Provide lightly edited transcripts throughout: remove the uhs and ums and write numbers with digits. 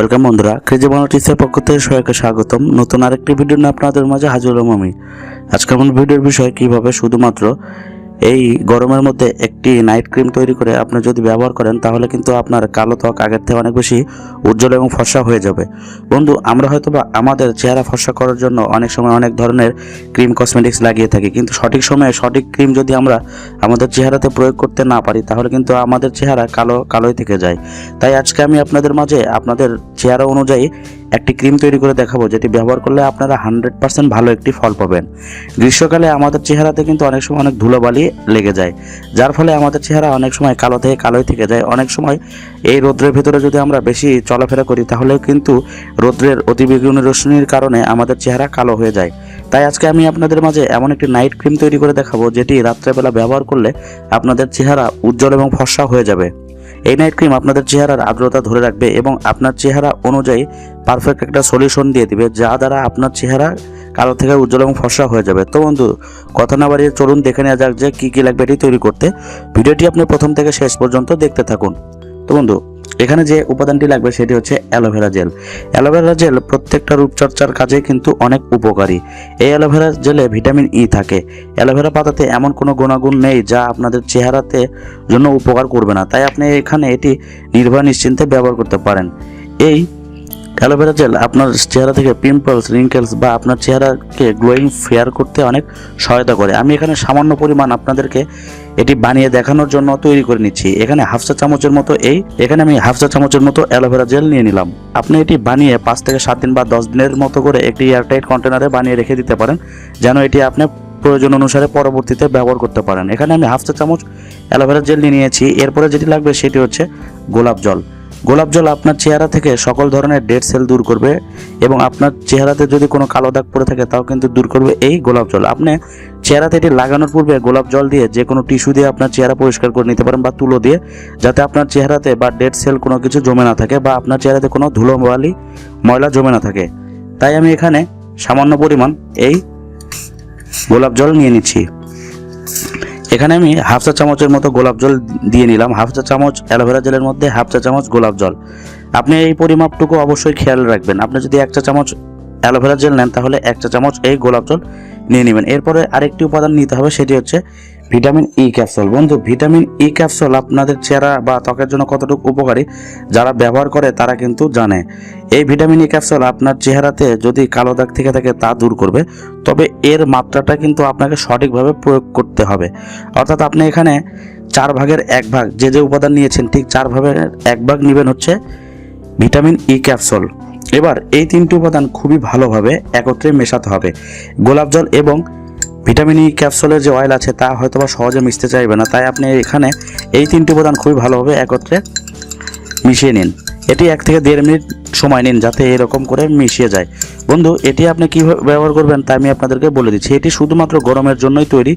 Welcome বন্ধুরা, crazy Bangla টিপসের পক্ষ থেকে সবাইকে স্বাগতম। নতুন আরেকটি ভিডিও নিয়ে আপনাদের মাঝে হাজির হলাম আমি। আজকে আমার ভিডিওর বিষয় কিভাবে শুধুমাত্র এই গরমের মধ্যে একটি নাইট ক্রিম তৈরি করে আপনি যদি ব্যবহার করেন তাহলে কিন্তু আপনার কালো ত্বক আগের থেকে অনেক বেশি উজ্জ্বল এবং ফর্সা হয়ে যাবে। বন্ধু, আমরা হয়তোবা আমাদের চেহারা ফর্সা করার জন্য অনেক সময় অনেক ধরনের ক্রিম কসমেটিক্স লাগিয়ে থাকি, কিন্তু সঠিক সময়ে সঠিক ক্রিম যদি আমরা আমাদের চেহারাতে প্রয়োগ করতে না পারি তাহলে কিন্তু আমাদের চেহারা কালোই থেকে যায়। তাই আজকে আমি আপনাদের মাঝে আপনাদের চেহারা অনুযায়ী একটি ক্রিম তৈরি করে দেখাবো, যেটি ব্যবহার করলে আপনারা 100% ভালো একটি ফল পাবেন। গ্রীষ্মকালে আমাদের চেহারাতে কিন্তু অনেক সময় অনেক ধুলোবালি লেগে যায়, যার ফলে আমাদের চেহারা অনেক সময় কালো থেকে কালোই থেকে যায়। অনেক সময় এই রোদ্রের ভিতরে যদি আমরা বেশি চলাফেরা করি তাহলেও কিন্তু রোদ্রের অতিবেগুনি রশ্মির কারণে আমাদের চেহারা কালো হয়ে যায়। তাই আজকে আমি আপনাদের মাঝে এমন একটি নাইট ক্রিম তৈরি করে দেখাবো, যেটি রাত্রেবেলা ব্যবহার করলে আপনাদের চেহারা উজ্জ্বল এবং ফর্সা হয়ে যাবে। এই নাইট ক্রিম আপনাদের চেহারার আর্দ্রতা ধরে রাখবে এবং আপনার চেহারা অনুযায়ী পারফেক্ট একটা সলিউশন দিয়ে দিবে, যা দ্বারা আপনার চেহারা কালো থেকে উজ্জ্বল এবং ফর্সা হয়ে যাবে। তো বন্ধু, কথা না বাড়িয়ে চলুন দেখে নেওয়া যাক যে কী কী লাগবে এটি তৈরি করতে। ভিডিওটি আপনি প্রথম থেকে শেষ পর্যন্ত দেখতে থাকুন। তো বন্ধু, এখানে যে উপাদানটি লাগবে সেটি হচ্ছে অ্যালোভেরা জেল। অ্যালোভেরা জেল প্রত্যেকটা রূপচর্চার কাজে কিন্তু অনেক উপকারী। এই অ্যালোভেরা জেলে ভিটামিন ই থাকে। অ্যালোভেরা পাতাতে এমন কোনো গুণাগুণ নেই যা আপনাদের চেহারাতে জন্য উপকার করবে না, তাই আপনি এখানে এটি নির্ভয় নিশ্চিন্তে ব্যবহার করতে পারেন। এই অ্যালোভেরা জেল আপনার চেহারা থেকে পিম্পলস, রিঙ্কেলস বা আপনার চেহারাকে গ্লোয়িং ফেয়ার করতে অনেক সহায়তা করে। আমি এখানে সামান্য পরিমাণ আপনাদেরকে এটি বানিয়ে দেখানোর জন্য তৈরি করে নিচ্ছি। এখানে হাফ চা চামচের মতো অ্যালোভেরা জেল নিয়ে নিলাম। আপনি এটি বানিয়ে 5 থেকে 7 দিন বা 10 দিনের মতো করে একটি এয়ারটাইট কন্টেনারে বানিয়ে রেখে দিতে পারেন, যেন এটি আপনি প্রয়োজন অনুসারে পরবর্তীতে ব্যবহার করতে পারেন। এখানে আমি হাফ চা চামচ অ্যালোভেরা জেল নিয়ে নিয়েছি। এরপরে যেটি লাগবে সেটি হচ্ছে গোলাপ জল। গোলাপ জল আপনার চেহারা থেকে সকল ধরনের ডেড সেল দূর করবে এবং আপনার চেহারাতে যদি কোনো কালো দাগ পড়ে থাকে তাও কিন্তু দূর করবে এই গোলাপ জল। আপনি চেহারাতে এটি লাগানোর পূর্বে গোলাপ জল দিয়ে যে কোনো টিস্যু দিয়ে আপনার চেহারা পরিষ্কার করে নিতে পারেন বা তুলো দিয়ে, যাতে আপনার চেহারাতে বা ডেড সেল কোনো কিছু জমে না থাকে বা আপনার চেহারাতে কোনো ধুলোবালি ময়লা জমে না থাকে। তাই আমি এখানে সামান্য পরিমাণ এই গোলাপ জল নিয়ে নিচ্ছি। এখানে আমি হাফ চা চামচের মতো গোলাপ জল দিয়ে নিলাম। হাফ চা চামচ অ্যালোভেরা জেলের মধ্যে হাফ চা চামচ গোলাপ জল। আপনি এই পরিমাপটুকু অবশ্যই খেয়াল রাখবেন। আপনি যদি 1 চা চামচ অ্যালোভেরা জেল নেন তাহলে 1 চা চামচ এই গোলাপ জল নিয়ে নেবেন। এরপরে আরেকটি উপাদান নিতে হবে, সেটি হচ্ছে ভিটামিন ই ক্যাপসুল। বন্ধু, ভিটামিন ই ক্যাপসুল আপনাদের চেহারা বা ত্বকের জন্য কতটুকু উপকারী যারা ব্যবহার করে তারা কিন্তু জানে। এই ভিটামিন ই ক্যাপসুল আপনার চেহারাতে যদি কালো দাগ থেকে থাকে তা দূর করবে, তবে এর মাত্রাটা কিন্তু আপনাকে সঠিকভাবে প্রয়োগ করতে হবে। অর্থাৎ আপনি এখানে 4 ভাগের 1 ভাগ যে উপাদান নিয়েছেন ঠিক 4 ভাগের 1 ভাগ নেবেন হচ্ছে ভিটামিন ই ক্যাপসুল। এবার এই 3টি উপাদান খুবই ভালোভাবে একত্রে মেশাতে হবে। গোলাপ জল এবং ভিটামিন ই ক্যাপসুলের যে অয়েল আছে তা হয়তোবা সহজে মিশতে চাইবে না, তাই আপনি এখানে এই 3টি উপাদান খুবই ভালোভাবে একত্রে মিশিয়ে নিন। এটি 1 থেকে 1.5 মিনিট সময় নিন যাতে এরকম করে মিশিয়ে যায়। বন্ধু, এটি আপনি কীভাবে ব্যবহার করবেন তা আমি আপনাদেরকে বলে দিচ্ছি। এটি শুধুমাত্র গরমের জন্যই তৈরি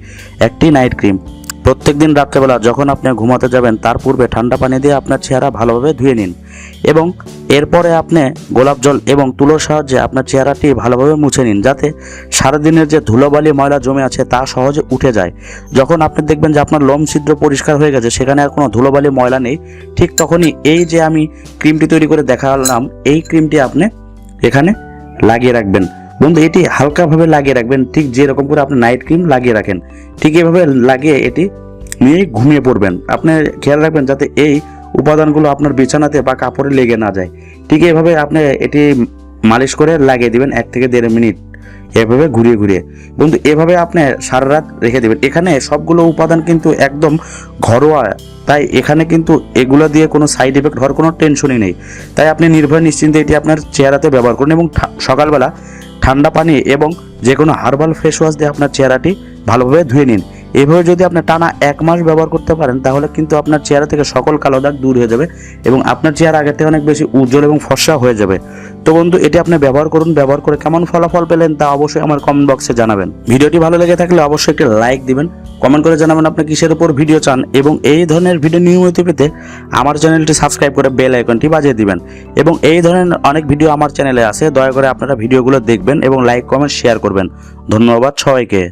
একটি নাইট ক্রিম। প্রত্যেকদিন রাত্রেবেলা যখন আপনি ঘুমাতে যাবেন তার পূর্বে ঠান্ডা পানি দিয়ে আপনার চেহারা ভালোভাবে ধুয়ে নিন এবং এরপরে আপনি গোলাপ জল এবং তুলোর সাহায্যে আপনার চেহারাটি ভালোভাবে মুছে নিন, যাতে সারাদিনের যে ধুলোবালি ময়লা জমে আছে তা সহজে উঠে যায়। যখন আপনি দেখবেন যে আপনার লোম ছিদ্র পরিষ্কার হয়ে গেছে, সেখানে আর কোনো ধুলোবালি ময়লা নেই, ঠিক তখনই এই যে আমি ক্রিমটি তৈরি করে দেখালাম এই ক্রিমটি আপনি এখানে লাগিয়ে রাখবেন। বন্ধু, এটি হালকাভাবে লাগিয়ে রাখবেন, ঠিক যেরকম করে আপনি নাইট ক্রিম লাগিয়ে রাখেন ঠিক এভাবে লাগিয়ে এটি নিয়ে ঘুমিয়ে পড়বেন। আপনি খেয়াল রাখবেন যাতে এই উপাদানগুলো আপনার বিছানাতে বা কাপড়ে লেগে না যায়। ঠিক এভাবে আপনি এটি মালিশ করে লাগিয়ে দিবেন 1 থেকে 1.5 মিনিট এভাবে ঘুরিয়ে ঘুরিয়ে। বন্ধু, এভাবে আপনি সারা রাত রেখে দেবেন। এখানে সবগুলো উপাদান কিন্তু একদম ঘরোয়া, তাই এখানে কিন্তু এগুলো দিয়ে কোনো সাইড এফেক্ট হওয়ার কোনো টেনশনই নেই। তাই আপনি নির্ভয় নিশ্চিন্তে এটি আপনার চেহারাতে ব্যবহার করুন এবং সকালবেলা ঠান্ডা পানি এবং যে কোনো হার্বাল ফেস ওয়াশ দিয়ে আপনার চেহারাটি ভালোভাবে ধুয়ে নিন। এভাবে যদি আপনি টানা 1 মাস ব্যবহার করতে পারেন তাহলে কিন্তু আপনার চেহারা থেকে সকল কালো দাগ দূর হয়ে যাবে এবং আপনার চেহারা আগের থেকে অনেক বেশি উজ্জ্বল এবং ফর্সা হয়ে যাবে। তো বন্ধু, এটি আপনি ব্যবহার করুন। ব্যবহার করে কেমন ফলাফল পেলেন তা অবশ্যই আমার কমেন্ট বক্সে জানাবেন। ভিডিওটি ভালো লেগে থাকলে অবশ্যই একটি লাইক দিবেন, কমেন্ট করে জানাবেন আপনি কিসের উপর ভিডিও চান এবং এই ধরনের ভিডিও নিয়মিত পেতে আমার চ্যানেলটি সাবস্ক্রাইব করে বেল আইকনটি বাজিয়ে দিবেন। এবং এই ধরনের অনেক ভিডিও আমার চ্যানেলে আছে, দয়া করে আপনারা ভিডিওগুলো দেখবেন এবং লাইক, কমেন্ট, শেয়ার করবেন। ধন্যবাদ সবাইকে।